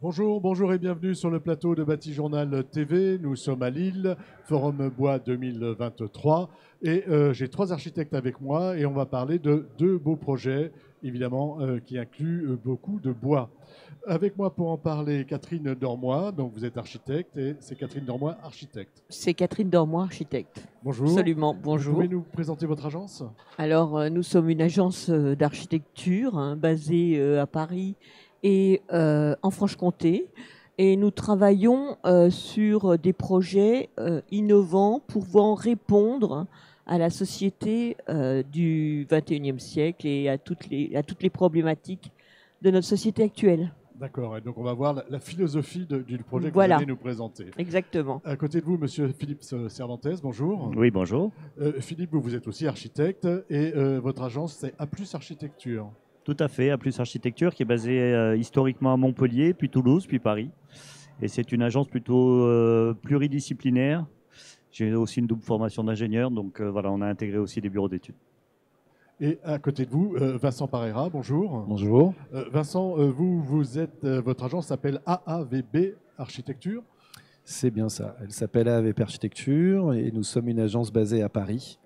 Bonjour, bonjour et bienvenue sur le plateau de Bâti Journal TV. Nous sommes à Lille, Forum Bois 2023. Et j'ai trois architectes avec moi et on va parler de deux beaux projets, évidemment, qui incluent beaucoup de bois. Avec moi pour en parler, Catherine Dormois, donc vous êtes architecte et c'est Catherine Dormois, architecte. C'est Catherine Dormois, architecte. Bonjour. Absolument, Vous bonjour. pouvez nous présenter votre agence ? Alors, nous sommes une agence d'architecture basée à Paris et en Franche-Comté. Et nous travaillons sur des projets innovants pouvant répondre à la société du 21e siècle et à toutes les problématiques de notre société actuelle. D'accord, et donc on va voir la philosophie du projet que Voilà. vous allez nous présenter. Exactement. À côté de vous, monsieur Philippe Cervantes, bonjour. Oui, bonjour. Philippe, vous êtes aussi architecte et votre agence, c'est A+ Architecture. Tout à fait, A+ Architecture qui est basée historiquement à Montpellier, puis Toulouse, puis Paris. Et c'est une agence plutôt pluridisciplinaire. J'ai aussi une double formation d'ingénieur, donc voilà, on a intégré aussi des bureaux d'études. Et à côté de vous, Vincent Parera, bonjour. Bonjour. Vincent, votre agence s'appelle AAVB Architecture. C'est bien ça. Elle s'appelle AAVP Architecture et nous sommes une agence basée à Paris.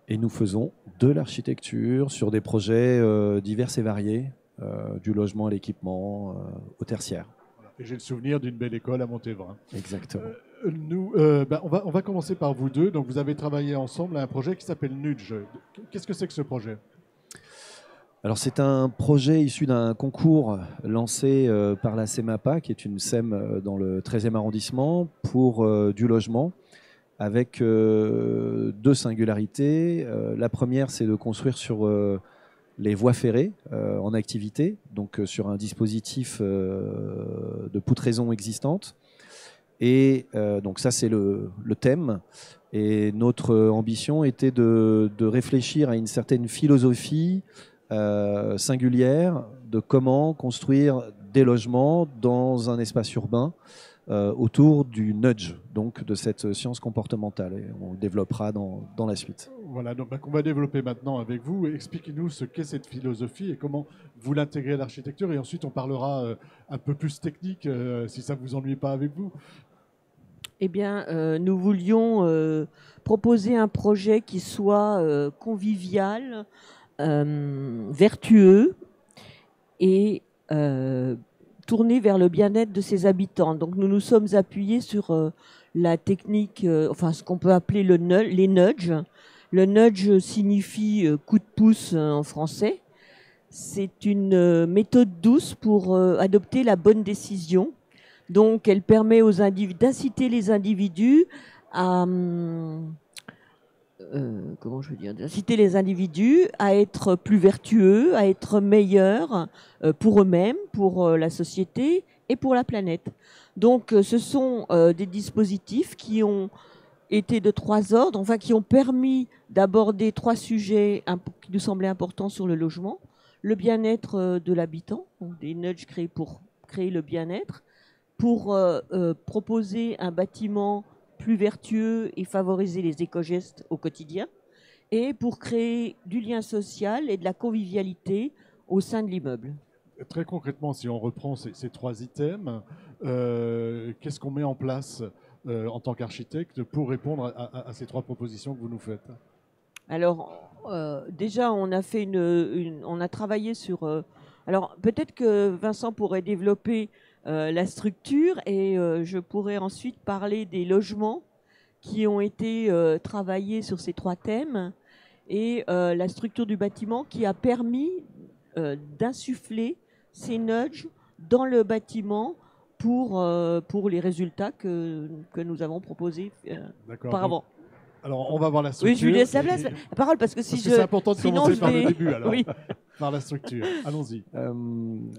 Et nous faisons de l'architecture sur des projets divers et variés, du logement à l'équipement, au tertiaire. Et j'ai le souvenir d'une belle école à Montévrain. Exactement. On va commencer par vous deux. Donc, vous avez travaillé ensemble à un projet qui s'appelle Nudge. Qu'est-ce que c'est que ce projet ? Alors c'est un projet issu d'un concours lancé par la CEMAPA, qui est une SEM dans le 13e arrondissement, pour du logement, avec deux singularités. La première, c'est de construire sur les voies ferrées en activité, donc sur un dispositif de poutraison existante. Et donc ça, c'est le thème. Et notre ambition était de réfléchir à une certaine philosophie singulière de comment construire des logements dans un espace urbain autour du nudge, donc de cette science comportementale. Et on le développera dans la suite. Voilà, donc on va développer maintenant avec vous. Expliquez-nous ce qu'est cette philosophie et comment vous l'intégrez à l'architecture. Et ensuite, on parlera un peu plus technique, si ça ne vous ennuie pas avec vous. Eh bien, nous voulions proposer un projet qui soit convivial, vertueux et tourné vers le bien-être de ses habitants. Donc nous nous sommes appuyés sur la technique, enfin ce qu'on peut appeler les nudges. Le nudge signifie coup de pouce en français. C'est une méthode douce pour adopter la bonne décision. Donc elle permet d'inciter les individus à d'inciter les individus à être plus vertueux, à être meilleurs pour eux-mêmes, pour la société et pour la planète. Donc ce sont des dispositifs qui ont été de trois ordres, enfin qui ont permis d'aborder trois sujets qui nous semblaient importants sur le logement. Le bien-être de l'habitant, donc des nudges créés pour créer le bien-être, pour proposer un bâtiment plus vertueux et favoriser les éco-gestes au quotidien, et pour créer du lien social et de la convivialité au sein de l'immeuble. Très concrètement, si on reprend ces trois items, qu'est-ce qu'on met en place en tant qu'architecte pour répondre à ces trois propositions que vous nous faites ? Alors, déjà, on a travaillé sur... alors, peut-être que Vincent pourrait développer la structure et je pourrais ensuite parler des logements qui ont été travaillés sur ces trois thèmes et la structure du bâtiment qui a permis d'insuffler ces nudges dans le bâtiment pour les résultats que nous avons proposés auparavant. Alors, on va voir la structure. Oui, je lui laisse la parole parce que c'est important de commencer par le début, alors. Oui. Par la structure. Allons-y.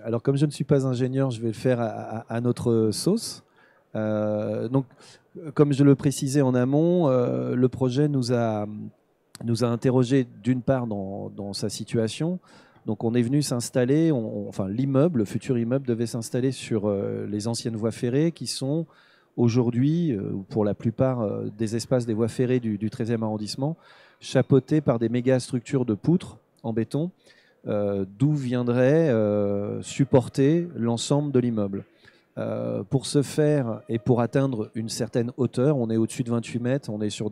Alors, comme je ne suis pas ingénieur, je vais le faire à notre sauce. Donc, comme je le précisais en amont, le projet nous a interrogé d'une part dans sa situation. Donc, on est venu s'installer, enfin, l'immeuble, le futur immeuble, devait s'installer sur les anciennes voies ferrées qui sont aujourd'hui, pour la plupart des espaces des voies ferrées du 13e arrondissement, chapeautés par des méga structures de poutres en béton, d'où viendrait supporter l'ensemble de l'immeuble. Pour ce faire et pour atteindre une certaine hauteur, on est au-dessus de 28 mètres, on est sur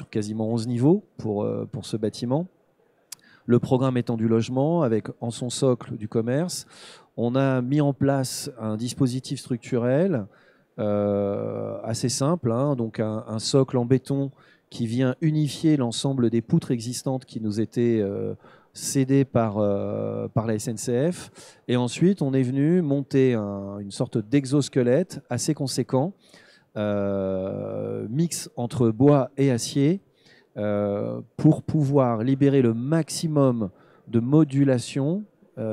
quasiment 11 niveaux pour ce bâtiment. Le programme étant du logement, avec en son socle du commerce. On a mis en place un dispositif structurel assez simple, hein, donc un socle en béton qui vient unifier l'ensemble des poutres existantes qui nous étaient cédées par la SNCF. Et ensuite, on est venu monter une sorte d'exosquelette assez conséquent, mix entre bois et acier, pour pouvoir libérer le maximum de modulation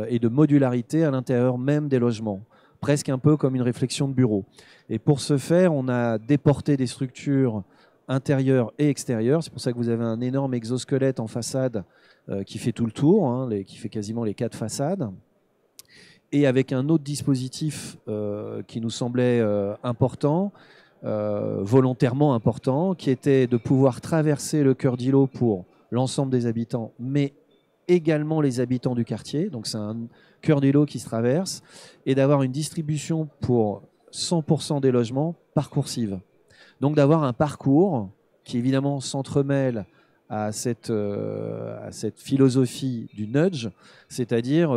et de modularité à l'intérieur même des logements, presque un peu comme une réflexion de bureau. Et pour ce faire, on a déporté des structures intérieures et extérieures. C'est pour ça que vous avez un énorme exosquelette en façade qui fait tout le tour, hein, qui fait quasiment les 4 façades. Et avec un autre dispositif qui nous semblait important, volontairement important, qui était de pouvoir traverser le cœur d'îlot pour l'ensemble des habitants, mais également les habitants du quartier. Donc c'est un cœur d'îlot qui se traverse, et d'avoir une distribution pour 100% des logements parcoursive. Donc d'avoir un parcours qui évidemment s'entremêle à cette philosophie du nudge, c'est-à-dire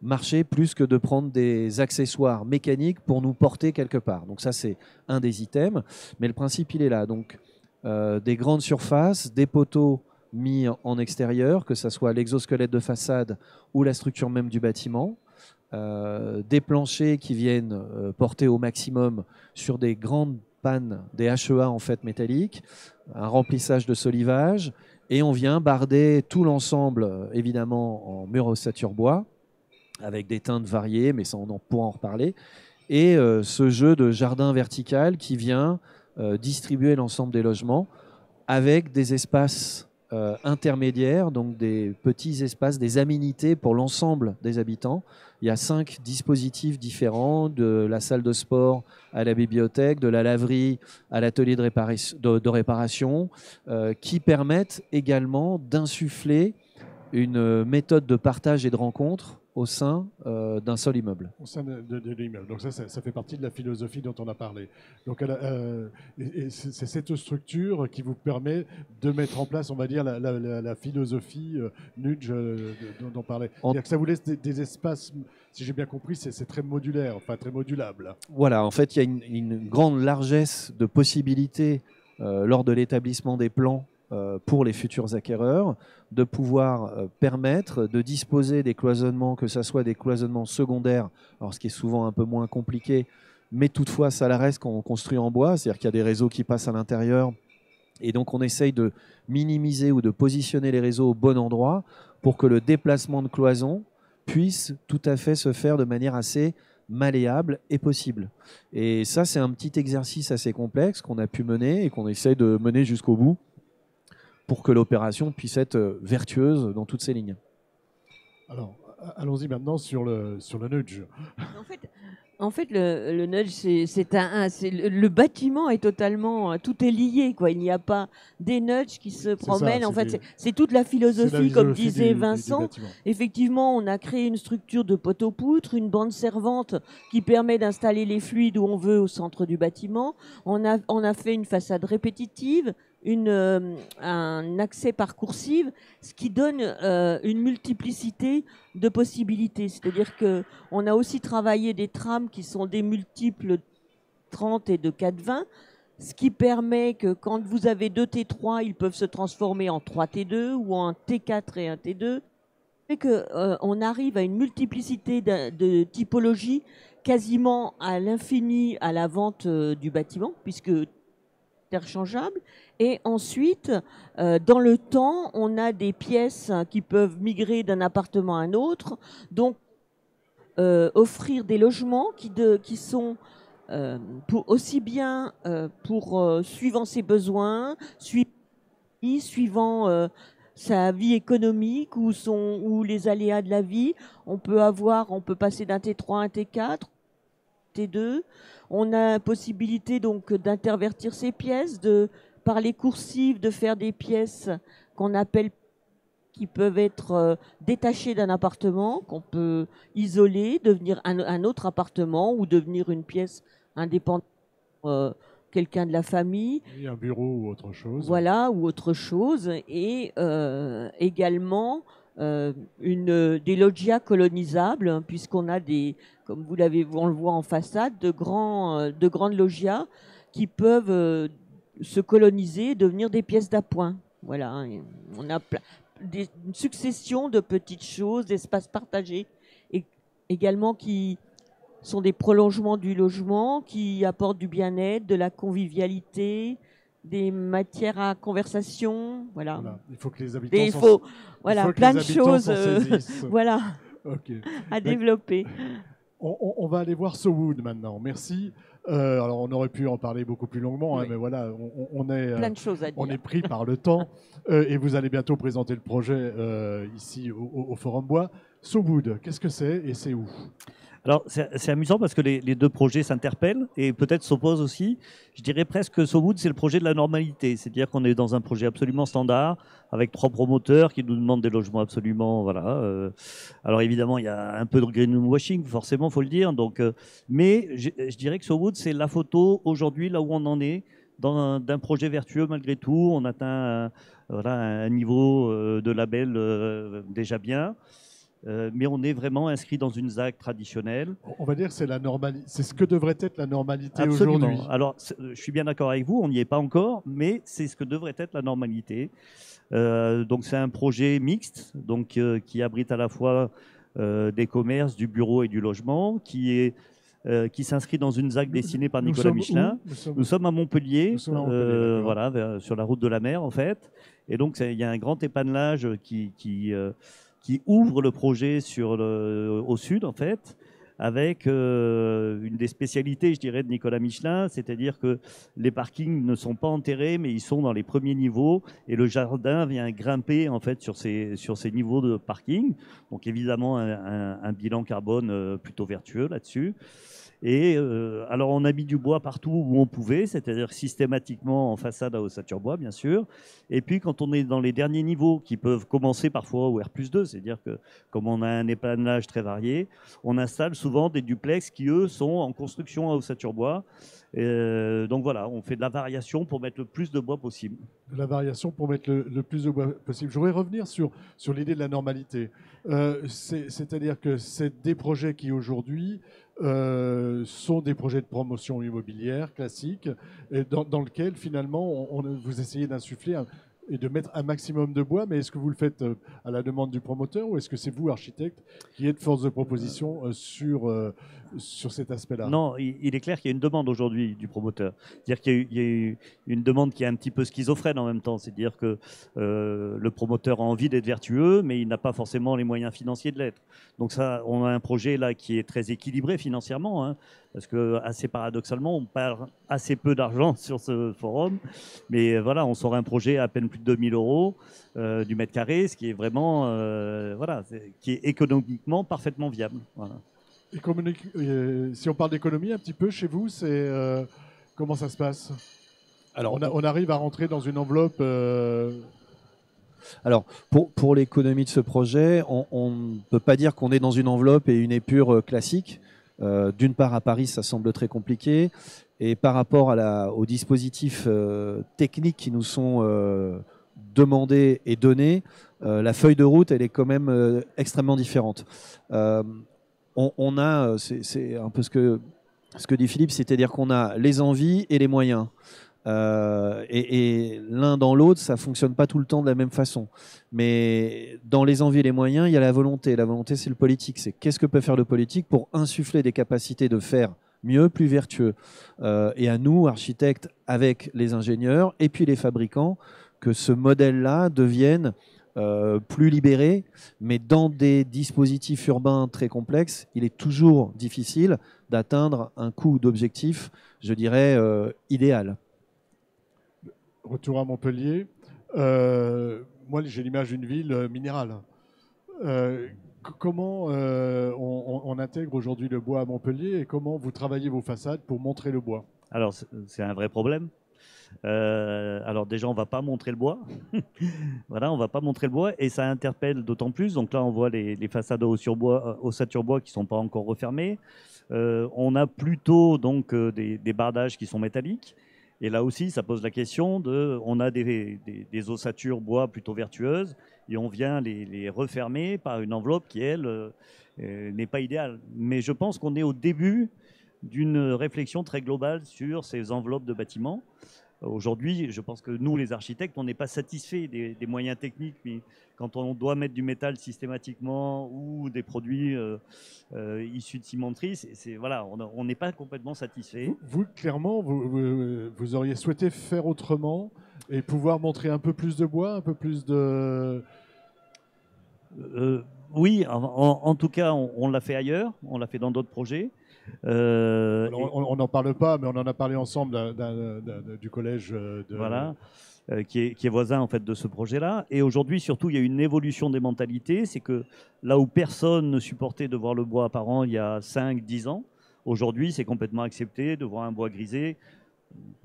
marcher plus que de prendre des accessoires mécaniques pour nous porter quelque part. Donc ça, c'est un des items, mais le principe, il est là. Donc des grandes surfaces, des poteaux mis en extérieur, que ce soit l'exosquelette de façade ou la structure même du bâtiment, des planchers qui viennent porter au maximum sur des grandes pannes, des HEA en fait métalliques, un remplissage de solivage, et on vient barder tout l'ensemble évidemment en mur ossature bois, avec des teintes variées, mais ça on pourra en reparler, et ce jeu de jardin vertical qui vient distribuer l'ensemble des logements avec des espaces intermédiaires, donc des petits espaces, des aménités pour l'ensemble des habitants. Il y a 5 dispositifs différents, de la salle de sport à la bibliothèque, de la laverie à l'atelier de réparation, qui permettent également d'insuffler une méthode de partage et de rencontre au sein d'un seul immeuble. Au sein de l'immeuble. Donc ça fait partie de la philosophie dont on a parlé. Donc c'est cette structure qui vous permet de mettre en place, on va dire, la philosophie nudge dont on parlait. C'est-à-dire que ça vous laisse des espaces, si j'ai bien compris, c'est très modulaire, enfin très modulable. Voilà, en fait, il y a une grande largesse de possibilités lors de l'établissement des plans pour les futurs acquéreurs, de pouvoir permettre de disposer des cloisonnements, que ce soit des cloisonnements secondaires, alors ce qui est souvent un peu moins compliqué, mais toutefois ça la reste quand on construit en bois, c'est-à-dire qu'il y a des réseaux qui passent à l'intérieur, et donc on essaye de minimiser ou de positionner les réseaux au bon endroit pour que le déplacement de cloison puisse tout à fait se faire de manière assez malléable et possible. Et ça, c'est un petit exercice assez complexe qu'on a pu mener et qu'on essaye de mener jusqu'au bout, pour que l'opération puisse être vertueuse dans toutes ses lignes. Alors, allons-y maintenant sur le nudge. En fait, le nudge, le bâtiment est totalement, tout est lié, quoi. Il n'y a pas des nudges qui se promènent. En fait, c'est toute la philosophie, comme disait Vincent. Effectivement, on a créé une structure de poteaux-poutres, une bande servante qui permet d'installer les fluides où on veut au centre du bâtiment. On a fait une façade répétitive, un accès parcoursif, ce qui donne une multiplicité de possibilités. C'est-à-dire qu'on a aussi travaillé des trames qui sont des multiples 30 et de 4,20, ce qui permet que quand vous avez 2 T3, ils peuvent se transformer en 3 T2 ou en T4 et un T2. Et qu'on arrive à une multiplicité de typologies quasiment à l'infini à la vente du bâtiment, puisque interchangeable. Et ensuite, dans le temps, on a des pièces qui peuvent migrer d'un appartement à un autre. Donc, offrir des logements qui sont aussi bien suivant ses besoins, suivant sa vie économique ou les aléas de la vie. On peut passer d'un T3 à un T4, T2. On a la possibilité donc d'intervertir ces pièces, par les coursives, de faire des pièces qu'on appelle qui peuvent être détachés d'un appartement, qu'on peut isoler, devenir un autre appartement ou devenir une pièce indépendante, quelqu'un de la famille. Oui, un bureau ou autre chose. Voilà, ou autre chose. Et également des loggias colonisables, hein, puisqu'on a comme on le voit en façade, de grandes loggias qui peuvent se coloniser et devenir des pièces d'appoint. Voilà, hein. On a une succession de petites choses, d'espaces partagés, et également qui sont des prolongements du logement, qui apportent du bien-être, de la convivialité, des matières à conversation. Voilà. Il faut que les habitants plein de choses voilà, Okay. à développer. On va aller voir So Wood maintenant. Merci. Alors, on aurait pu en parler beaucoup plus longuement, oui. hein, mais voilà, on est, plein de choses à dire. On est pris par le temps. Et vous allez bientôt présenter le projet ici au Forum Bois. So Wood, qu'est-ce que c'est et c'est où? Alors, c'est amusant parce que les deux projets s'interpellent et peut-être s'opposent aussi. Je dirais presque que So Wood, c'est le projet de la normalité. C'est-à-dire qu'on est dans un projet absolument standard, avec 3 promoteurs qui nous demandent des logements absolument... Voilà. Alors évidemment, il y a un peu de greenwashing, forcément, il faut le dire. Donc, mais je dirais que So Wood, c'est la photo aujourd'hui, là où on en est, d'un projet vertueux malgré tout. On atteint un niveau de label déjà bien. Mais on est vraiment inscrit dans une ZAC traditionnelle. On va dire que c'est ce que devrait être la normalité aujourd'hui. Absolument. Alors, je suis bien d'accord avec vous, on n'y est pas encore, mais c'est ce que devrait être la normalité. Donc, c'est un projet mixte, donc, qui abrite à la fois des commerces, du bureau et du logement, qui s'inscrit dans une ZAC dessinée par Nicolas Michelin. Nous sommes à Montpellier, voilà, sur la route de la mer, en fait. Et donc, il y a un grand épanelage qui ouvre le projet au sud, en fait, avec une des spécialités, je dirais, de Nicolas Michelin, c'est-à-dire que les parkings ne sont pas enterrés, mais ils sont dans les premiers niveaux, et le jardin vient grimper, en fait, sur ces niveaux de parking. Donc, évidemment, un bilan carbone plutôt vertueux là-dessus. Et alors, on a mis du bois partout où on pouvait, c'est-à-dire systématiquement en façade à ossature bois, bien sûr. Et puis, quand on est dans les derniers niveaux, qui peuvent commencer parfois au R+2, c'est-à-dire que comme on a un épanelage très varié, on installe souvent des duplex qui, eux, sont en construction à ossature bois. Donc voilà, on fait de la variation pour mettre le plus de bois possible. De la variation pour mettre le plus de bois possible. Je voudrais revenir sur l'idée de la normalité. C'est-à-dire que c'est des projets qui aujourd'hui sont des projets de promotion immobilière classiques, et dans lequel finalement vous essayez d'insuffler et de mettre un maximum de bois, mais est-ce que vous le faites à la demande du promoteur ou est-ce que c'est vous, architecte, qui êtes force de proposition sur cet aspect-là? Non, il est clair qu'il y a une demande aujourd'hui du promoteur. C'est-à-dire qu'il y a eu une demande qui est un petit peu schizophrène en même temps. C'est-à-dire que le promoteur a envie d'être vertueux, mais il n'a pas forcément les moyens financiers de l'être. Donc ça, on a un projet là qui est très équilibré financièrement, hein, parce que assez paradoxalement, on perd assez peu d'argent sur ce forum. Mais voilà, on sort un projet à peine plus de 2000 € du mètre carré, ce qui est vraiment, qui est économiquement parfaitement viable. Voilà. Si on parle d'économie un petit peu chez vous, comment ça se passe? Alors, on arrive à rentrer dans une enveloppe. Alors, pour l'économie de ce projet, on ne peut pas dire qu'on est dans une enveloppe et une épure classique. D'une part, à Paris, ça semble très compliqué. Et par rapport aux dispositifs techniques qui nous sont demandés et donnés, la feuille de route, elle est quand même extrêmement différente. On a, c'est un peu ce que dit Philippe, c'est-à-dire qu'on a les envies et les moyens. Et l'un dans l'autre, ça ne fonctionne pas tout le temps de la même façon. Mais dans les envies et les moyens, il y a la volonté. La volonté, c'est le politique. C'est qu'est-ce que peut faire le politique pour insuffler des capacités de faire mieux, plus vertueux. Et à nous, architectes, avec les ingénieurs et puis les fabricants, que ce modèle-là devienne plus libéré, mais dans des dispositifs urbains très complexes, il est toujours difficile d'atteindre un coût d'objectif, je dirais, idéal. Retour à Montpellier. Moi, j'ai l'image d'une ville minérale. Comment on intègre aujourd'hui le bois à Montpellier et comment vous travaillez vos façades pour montrer le bois? Alors, c'est un vrai problème. Alors déjà, on ne va pas montrer le bois. Voilà, on ne va pas montrer le bois et ça interpelle d'autant plus. Donc là, on voit les façades ossature bois qui ne sont pas encore refermées. On a plutôt donc des bardages qui sont métalliques. Et là aussi, ça pose la question on a des ossatures bois plutôt vertueuses et on vient les refermer par une enveloppe qui, elle, n'est pas idéale. Mais je pense qu'on est au début d'une réflexion très globale sur ces enveloppes de bâtiments. Aujourd'hui, je pense que nous, les architectes, on n'est pas satisfaits des moyens techniques. Mais quand on doit mettre du métal systématiquement ou des produits issus de cimenterie, voilà, on n'est pas complètement satisfait. Vous, clairement, vous auriez souhaité faire autrement et pouvoir montrer un peu plus de bois, un peu plus de... Oui, en tout cas, on l'a fait ailleurs, on l'a fait dans d'autres projets. Alors, on n'en parle pas, mais on en a parlé ensemble du collège de... Voilà, qui est voisin en fait de ce projet-là. Et aujourd'hui, surtout, il y a une évolution des mentalités. C'est que là où personne ne supportait de voir le bois apparent il y a 5-10 ans, aujourd'hui, c'est complètement accepté de voir un bois grisé.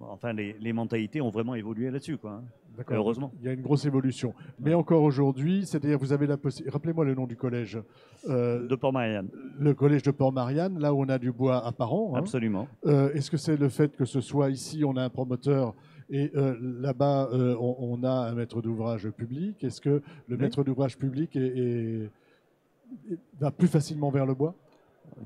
Enfin, les mentalités ont vraiment évolué là-dessus, quoi. Heureusement. Il y a une grosse évolution. Mais encore aujourd'hui, c'est-à-dire vous avez la possibilité... Rappelez-moi le nom du collège. De Port-Marianne. Le collège de Port-Marianne, là où on a du bois apparent. Hein. Absolument. Est-ce que c'est le fait que ce soit ici, on a un promoteur et là-bas, on a un maître d'ouvrage public? Est-ce que le maître d'ouvrage public va plus facilement vers le bois?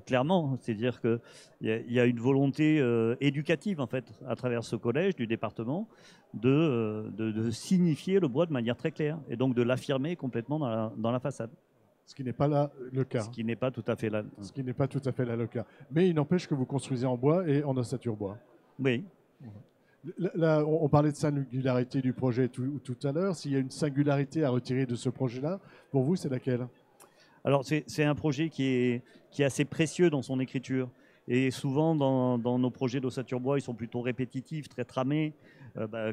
Clairement, c'est-à-dire qu'il y a une volonté éducative en fait à travers ce collège du département de signifier le bois de manière très claire et donc de l'affirmer complètement dans la façade. Ce qui n'est pas là le cas. Ce qui n'est pas tout à fait là. Ce qui n'est pas tout à fait là le cas. Mais il n'empêche que vous construisez en bois et en ossature bois. Oui. Là, on parlait de singularité du projet tout à l'heure. S'il y a une singularité à retirer de ce projet-là, pour vous, c'est laquelle? Alors, c'est un projet qui est assez précieux dans son écriture. Et souvent, dans nos projets d'ossature bois, ils sont plutôt répétitifs, très tramés,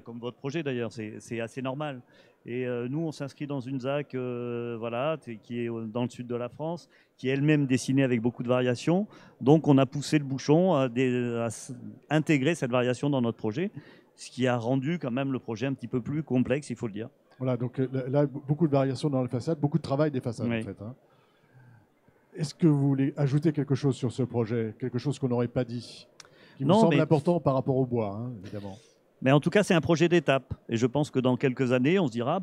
comme votre projet d'ailleurs, c'est assez normal. Et nous, on s'inscrit dans une ZAC voilà, qui est dans le sud de la France, qui est elle-même dessinée avec beaucoup de variations. Donc, on a poussé le bouchon à intégrer cette variation dans notre projet, ce qui a rendu quand même le projet un petit peu plus complexe, il faut le dire. Voilà, donc là, beaucoup de variations dans la façade, beaucoup de travail des façades oui. en fait. Hein. Est-ce que vous voulez ajouter quelque chose sur ce projet, quelque chose qu'on n'aurait pas dit, qui vous semble important par rapport au bois, hein, évidemment? Mais en tout cas, c'est un projet d'étape. Et je pense que dans quelques années, on se dira,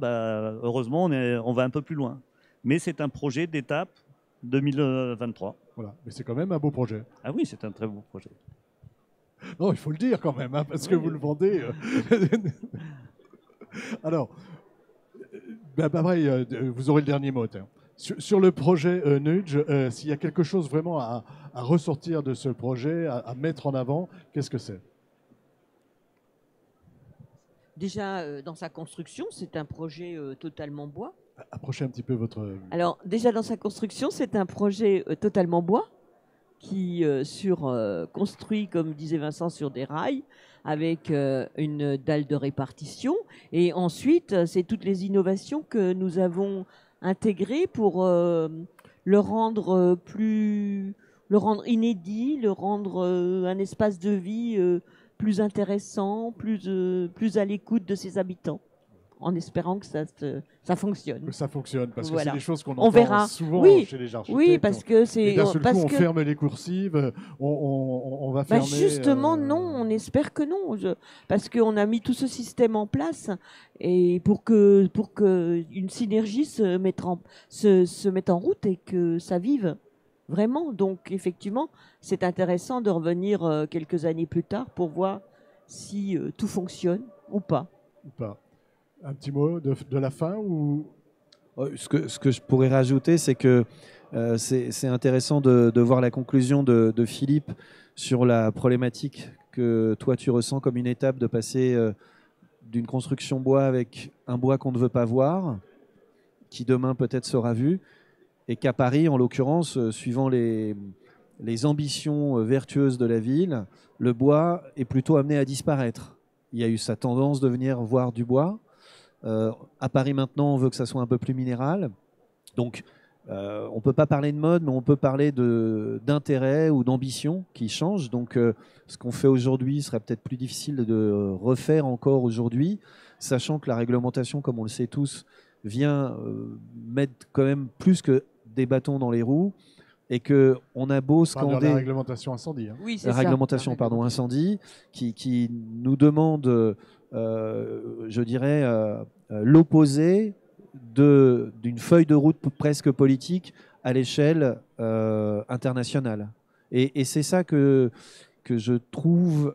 heureusement, on va un peu plus loin. Mais c'est un projet d'étape 2023. Voilà, mais c'est quand même un beau projet. Ah oui, c'est un très beau projet. Non, il faut le dire quand même, hein, parce que vous le vendez. Alors, vous aurez le dernier mot. Hein. Sur le projet Nudge, s'il y a quelque chose vraiment à ressortir de ce projet, à mettre en avant, qu'est-ce que c'est? Déjà, dans sa construction, c'est un projet totalement bois. Approchez un petit peu votre... Alors, déjà, dans sa construction, c'est un projet totalement bois qui construit, comme disait Vincent, sur des rails avec une dalle de répartition. Et ensuite, c'est toutes les innovations que nous avons intégrées pour le rendre inédit, le rendre un espace de vie plus intéressant, plus à l'écoute de ses habitants, en espérant que ça fonctionne. Que ça fonctionne, parce voilà. que c'est des choses qu'on entend verra. Souvent chez les architectes. Oui, parce que c'est... D'un seul coup, on ferme les coursives, on va fermer... justement, non, on espère que non. Parce qu'on a mis tout ce système en place et pour que une synergie se mette en route et que ça vive. Vraiment, donc effectivement, c'est intéressant de revenir quelques années plus tard pour voir si tout fonctionne ou pas. Ou pas. Un petit mot de la fin ou... Ce que je pourrais rajouter, c'est que c'est intéressant de voir la conclusion de Philippe sur la problématique que toi tu ressens comme une étape de passer d'une construction bois avec un bois qu'on ne veut pas voir, qui demain peut-être sera vu, et qu'à Paris, en l'occurrence, suivant les ambitions vertueuses de la ville, le bois est plutôt amené à disparaître. Il y a eu sa tendance de venir voir du bois. À Paris maintenant, on veut que ça soit un peu plus minéral. Donc on ne peut pas parler de mode, mais on peut parler d'intérêt ou d'ambition qui changent. Donc, ce qu'on fait aujourd'hui serait peut-être plus difficile de refaire encore aujourd'hui, sachant que la réglementation, comme on le sait tous, vient mettre quand même plus que des bâtons dans les roues, et qu'on a beau scander... La réglementation incendie. Hein. Oui, c'est la ça. réglementation, pardon, incendie, qui nous demande, je dirais, l'opposé d'une feuille de route presque politique à l'échelle internationale. Et c'est ça que je trouve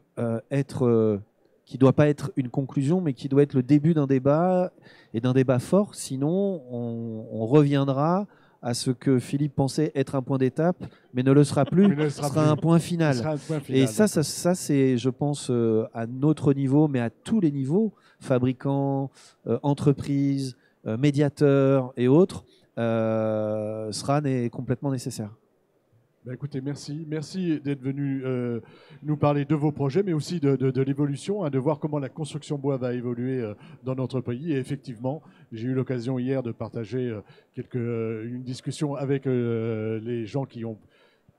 qui ne doit pas être une conclusion, mais qui doit être le début d'un débat, et d'un débat fort. Sinon, on reviendra à ce que Philippe pensait être un point d'étape, mais ne le sera plus, ce sera un point final. Et ça c'est, je pense, à notre niveau, mais à tous les niveaux, fabricants, entreprises, médiateurs et autres, sera complètement nécessaire. Bah écoutez, merci. Merci d'être venu nous parler de vos projets, mais aussi de l'évolution, hein, de voir comment la construction bois va évoluer dans notre pays. Et effectivement, j'ai eu l'occasion hier de partager une discussion avec les gens qui ont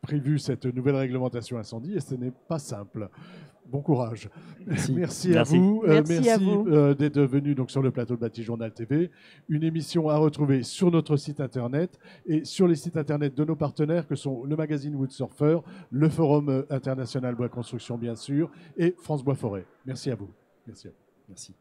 prévu cette nouvelle réglementation incendie, et ce n'est pas simple. Bon courage. Merci à vous. Merci à vous. D'être venu donc sur le plateau de Batijournal TV. Une émission à retrouver sur notre site internet et sur les sites internet de nos partenaires que sont le magazine Woodsurfer, le Forum international Bois Construction bien sûr et France Bois Forêt. Merci à vous. Merci à vous. Merci.